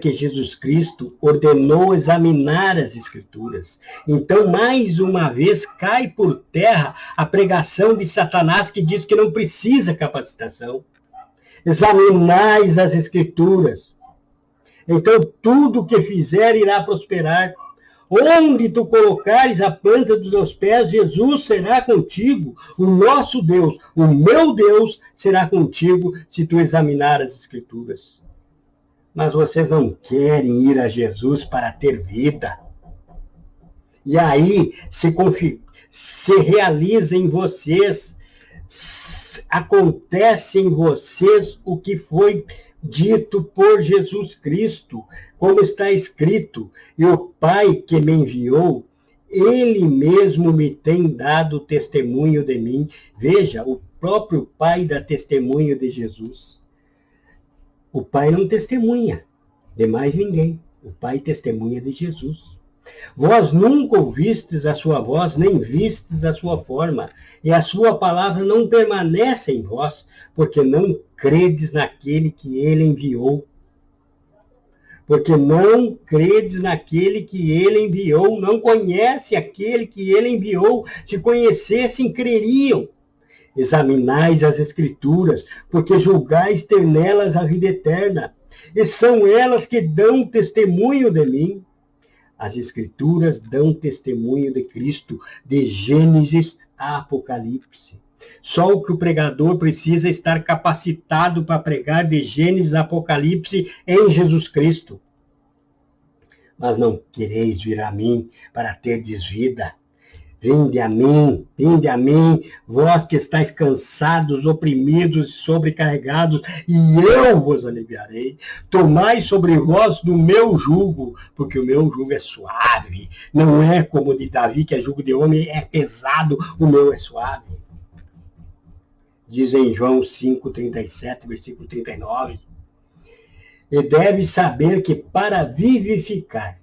que Jesus Cristo ordenou examinar as Escrituras. Então, mais uma vez, cai por terra a pregação de Satanás que diz que não precisa capacitação. Examinais as Escrituras. Então, tudo que fizer irá prosperar. Onde tu colocares a planta dos teus pés, Jesus será contigo. O nosso Deus, o meu Deus, será contigo se tu examinar as Escrituras. Mas vocês não querem ir a Jesus para ter vida. E aí se realiza em vocês, acontece em vocês o que foi dito por Jesus Cristo, como está escrito: e o Pai que me enviou, ele mesmo me tem dado testemunho de mim. Veja, o próprio Pai dá testemunho de Jesus. O Pai não testemunha de mais ninguém. O Pai testemunha de Jesus. Vós nunca ouvistes a sua voz, nem vistes a sua forma, e a sua palavra não permanece em vós, porque não credes naquele que ele enviou. Porque não credes naquele que ele enviou, não conhece aquele que ele enviou. Se conhecessem, creriam. Examinais as Escrituras, porque julgais ter nelas a vida eterna, e são elas que dão testemunho de mim. As Escrituras dão testemunho de Cristo, de Gênesis a Apocalipse. Só o que o pregador precisa estar capacitado para pregar de Gênesis a Apocalipse em Jesus Cristo. Mas não quereis vir a mim para terdes vida. Vinde a mim, vós que estáis cansados, oprimidos e sobrecarregados, e eu vos aliviarei. Tomai sobre vós do meu jugo, porque o meu jugo é suave. Não é como o de Davi, que é jugo de homem, é pesado, o meu é suave. Diz em João 5:37, versículo 39. E deve saber que para vivificar,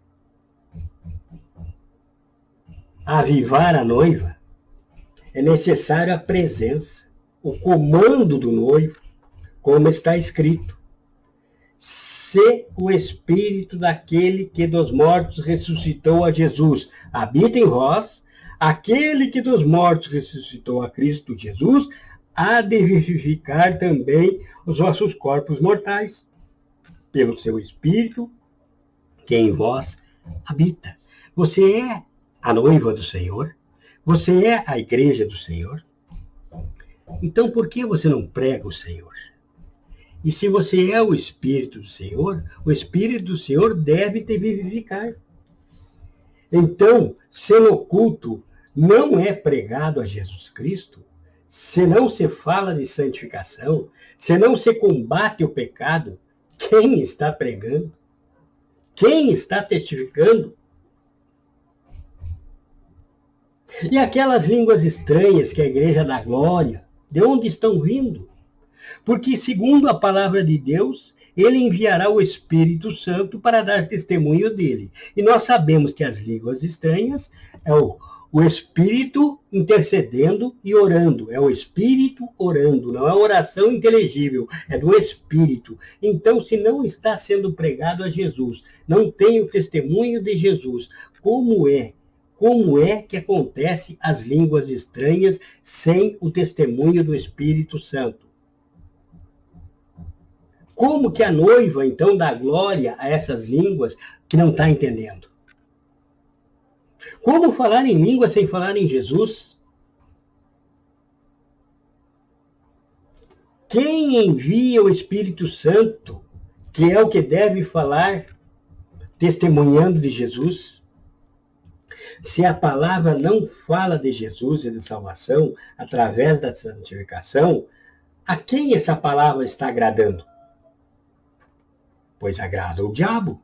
avivar a noiva, é necessário a presença, o comando do noivo, como está escrito: se o Espírito daquele que dos mortos ressuscitou a Jesus habita em vós, aquele que dos mortos ressuscitou a Cristo Jesus, há de vivificar também os vossos corpos mortais, pelo seu Espírito que em vós habita. Você é a noiva do Senhor? Você é a igreja do Senhor? Então, por que você não prega o Senhor? E se você é o Espírito do Senhor, o Espírito do Senhor deve te vivificar. Então, se no culto não é pregado a Jesus Cristo, se não se fala de santificação, se não se combate o pecado, quem está pregando? Quem está testificando? E aquelas línguas estranhas que a igreja dá glória, de onde estão vindo? Porque, segundo a palavra de Deus, ele enviará o Espírito Santo para dar testemunho dele. E nós sabemos que as línguas estranhas é o Espírito intercedendo e orando. É o Espírito orando, não é oração inteligível, é do Espírito. Então, se não está sendo pregado a Jesus, não tem o testemunho de Jesus, como é que acontece as línguas estranhas sem o testemunho do Espírito Santo? Como que a noiva, então, dá glória a essas línguas que não está entendendo? Como falar em língua sem falar em Jesus? Quem envia o Espírito Santo, que é o que deve falar, testemunhando de Jesus? Se a palavra não fala de Jesus e de salvação através da santificação, a quem essa palavra está agradando? Pois agrada ao diabo.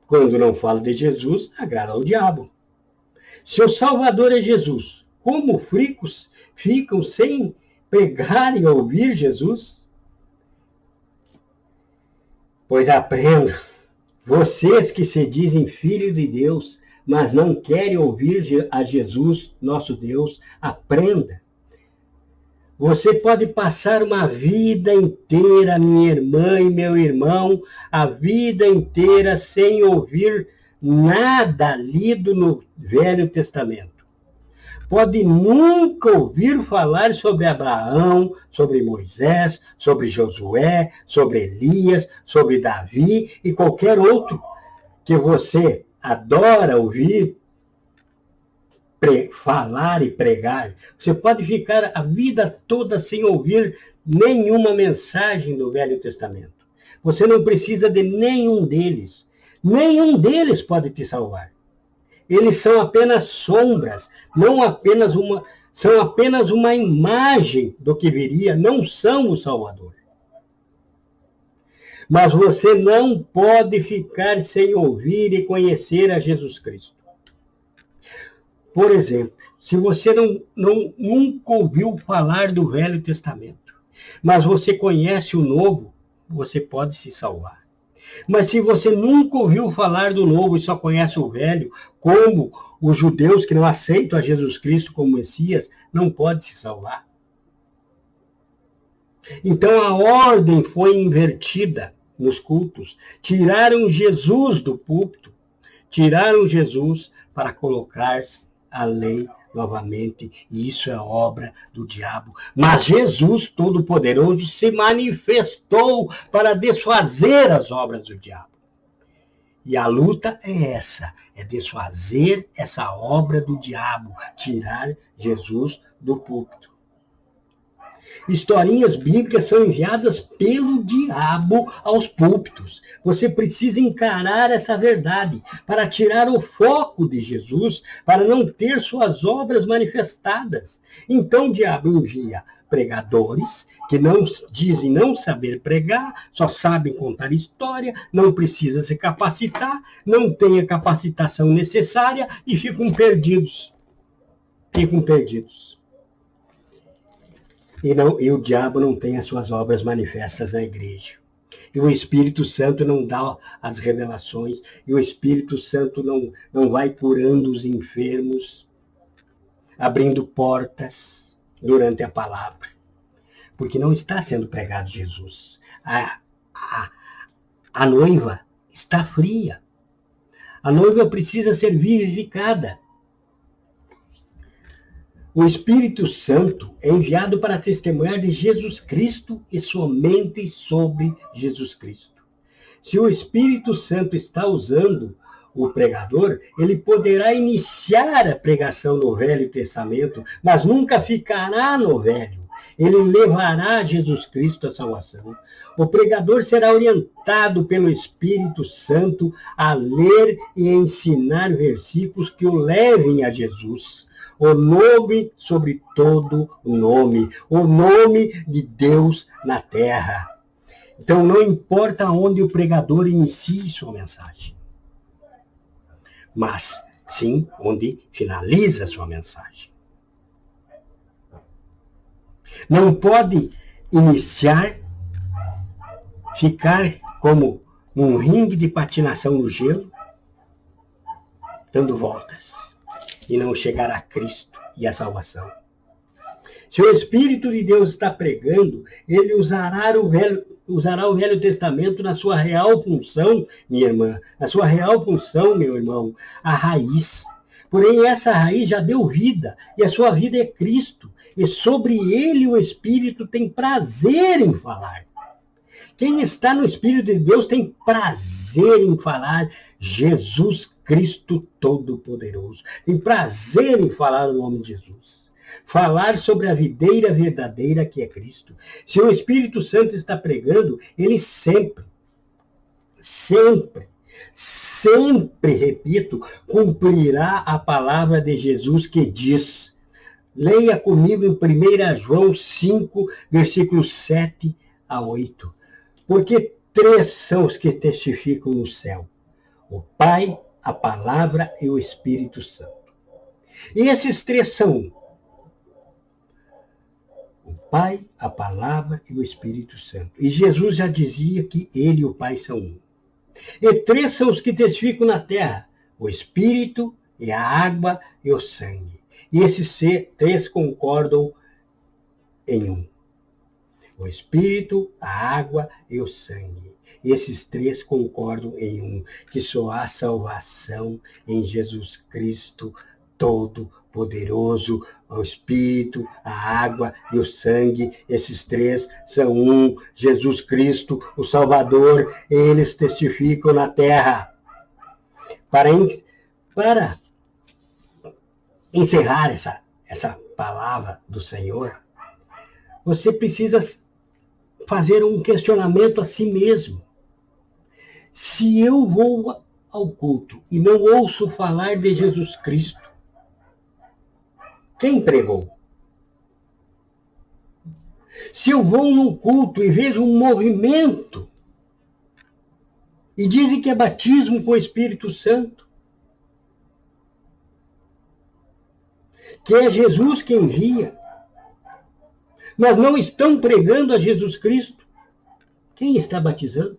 Quando não fala de Jesus, agrada ao diabo. Se o Salvador é Jesus, como fricos ficam sem pregar e ouvir Jesus? Pois aprendam, vocês que se dizem filhos de Deus, mas não querem ouvir a Jesus, nosso Deus, aprenda. Você pode passar uma vida inteira, minha irmã e meu irmão, a vida inteira sem ouvir nada lido no Velho Testamento. Pode nunca ouvir falar sobre Abraão, sobre Moisés, sobre Josué, sobre Elias, sobre Davi e qualquer outro que você adora ouvir falar e pregar. Você pode ficar a vida toda sem ouvir nenhuma mensagem do Velho Testamento. Você não precisa de nenhum deles. Nenhum deles pode te salvar. Eles são apenas sombras, são apenas uma imagem do que viria, não são o Salvador. Mas você não pode ficar sem ouvir e conhecer a Jesus Cristo. Por exemplo, se você nunca ouviu falar do Velho Testamento, mas você conhece o Novo, você pode se salvar. Mas se você nunca ouviu falar do Novo e só conhece o Velho, como os judeus que não aceitam a Jesus Cristo como Messias, não pode se salvar. Então a ordem foi invertida nos cultos. Tiraram Jesus do púlpito, tiraram Jesus para colocar a lei novamente, e isso é obra do diabo. Mas Jesus Todo-Poderoso se manifestou para desfazer as obras do diabo. E a luta é essa, é desfazer essa obra do diabo, tirar Jesus do púlpito. Historinhas bíblicas são enviadas pelo diabo aos púlpitos. Você precisa encarar essa verdade para tirar o foco de Jesus, para não ter suas obras manifestadas. Então o diabo envia pregadores que não dizem não saber pregar, só sabem contar história, não precisa se capacitar, não tem a capacitação necessária e ficam perdidos. Ficam perdidos. E o diabo não tem as suas obras manifestas na igreja. E o Espírito Santo não dá as revelações. E o Espírito Santo não vai curando os enfermos, abrindo portas durante a palavra. Porque não está sendo pregado Jesus. A noiva está fria. A noiva precisa ser vivificada. O Espírito Santo é enviado para testemunhar de Jesus Cristo e somente sobre Jesus Cristo. Se o Espírito Santo está usando o pregador, ele poderá iniciar a pregação no Velho Testamento, mas nunca ficará no Velho. Ele levará Jesus Cristo à salvação. O pregador será orientado pelo Espírito Santo a ler e ensinar versículos que o levem a Jesus. O nome sobre todo o nome de Deus na terra. Então não importa onde o pregador inicie sua mensagem, mas sim onde finaliza sua mensagem. Não pode iniciar, ficar como num ringue de patinação no gelo, dando voltas, e não chegar a Cristo e a salvação. Se o Espírito de Deus está pregando, ele usará o Velho Testamento na sua real função, minha irmã, na sua real função, meu irmão, a raiz. Porém, essa raiz já deu vida, e a sua vida é Cristo, e sobre ele o Espírito tem prazer em falar. Quem está no Espírito de Deus tem prazer em falar Jesus Cristo Todo-Poderoso. Tem prazer em falar o nome de Jesus. Falar sobre a videira verdadeira que é Cristo. Se o Espírito Santo está pregando, ele sempre, repito, cumprirá a palavra de Jesus que diz. Leia comigo em 1 João 5, versículos 7 a 8. Porque 3 são os que testificam no céu: o Pai, a Palavra e o Espírito Santo. E esses 3 são um: o Pai, a Palavra e o Espírito Santo. E Jesus já dizia que ele e o Pai são um. E 3 são os que testificam na terra: o Espírito, e a água e o sangue. E esses 3 concordam em um. O Espírito, a água e o sangue. Esses três concordam em um, que só há salvação em Jesus Cristo Todo-Poderoso. O Espírito, a água e o sangue, esses três são um. Jesus Cristo, o Salvador, eles testificam na terra. Para encerrar essa palavra do Senhor, você precisa fazer um questionamento a si mesmo. Se eu vou ao culto e não ouço falar de Jesus Cristo, quem pregou? Se eu vou num culto e vejo um movimento e dizem que é batismo com o Espírito Santo, que é Jesus quem envia, mas não estão pregando a Jesus Cristo, quem está batizando?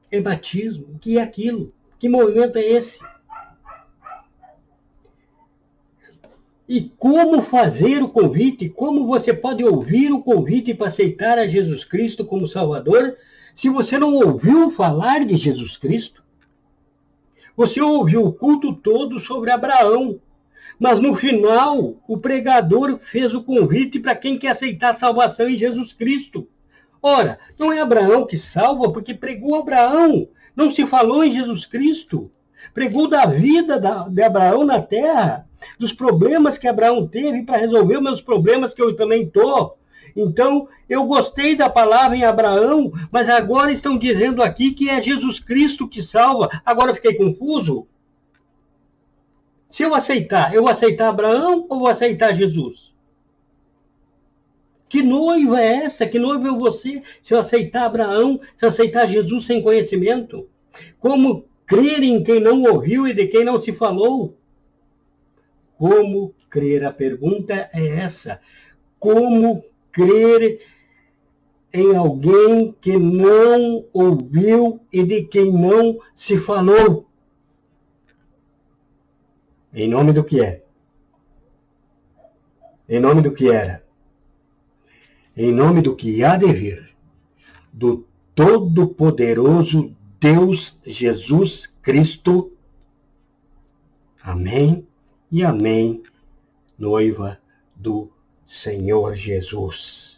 É batismo. O que é aquilo? Que movimento é esse? E como fazer o convite? Como você pode ouvir o convite para aceitar a Jesus Cristo como Salvador, se você não ouviu falar de Jesus Cristo? Você ouviu o culto todo sobre Abraão, mas no final o pregador fez o convite para quem quer aceitar a salvação em Jesus Cristo. Ora, não é Abraão que salva, porque pregou Abraão. Não se falou em Jesus Cristo. Pregou da vida de Abraão na terra, dos problemas que Abraão teve para resolver os meus problemas que eu também estou. Então, eu gostei da palavra em Abraão, mas agora estão dizendo aqui que é Jesus Cristo que salva. Agora eu fiquei confuso. Se eu vou aceitar Abraão ou vou aceitar Jesus? Que noiva é essa? Que noiva é você? Se eu aceitar Abraão, se eu aceitar Jesus sem conhecimento? Como crer em quem não ouviu e de quem não se falou? Como crer? A pergunta é essa. Como crer em alguém que não ouviu e de quem não se falou? Em nome do que é? Em nome do que era? Em nome do que há de vir, do Todo-Poderoso Deus Jesus Cristo. Amém e amém, noiva do Senhor Jesus.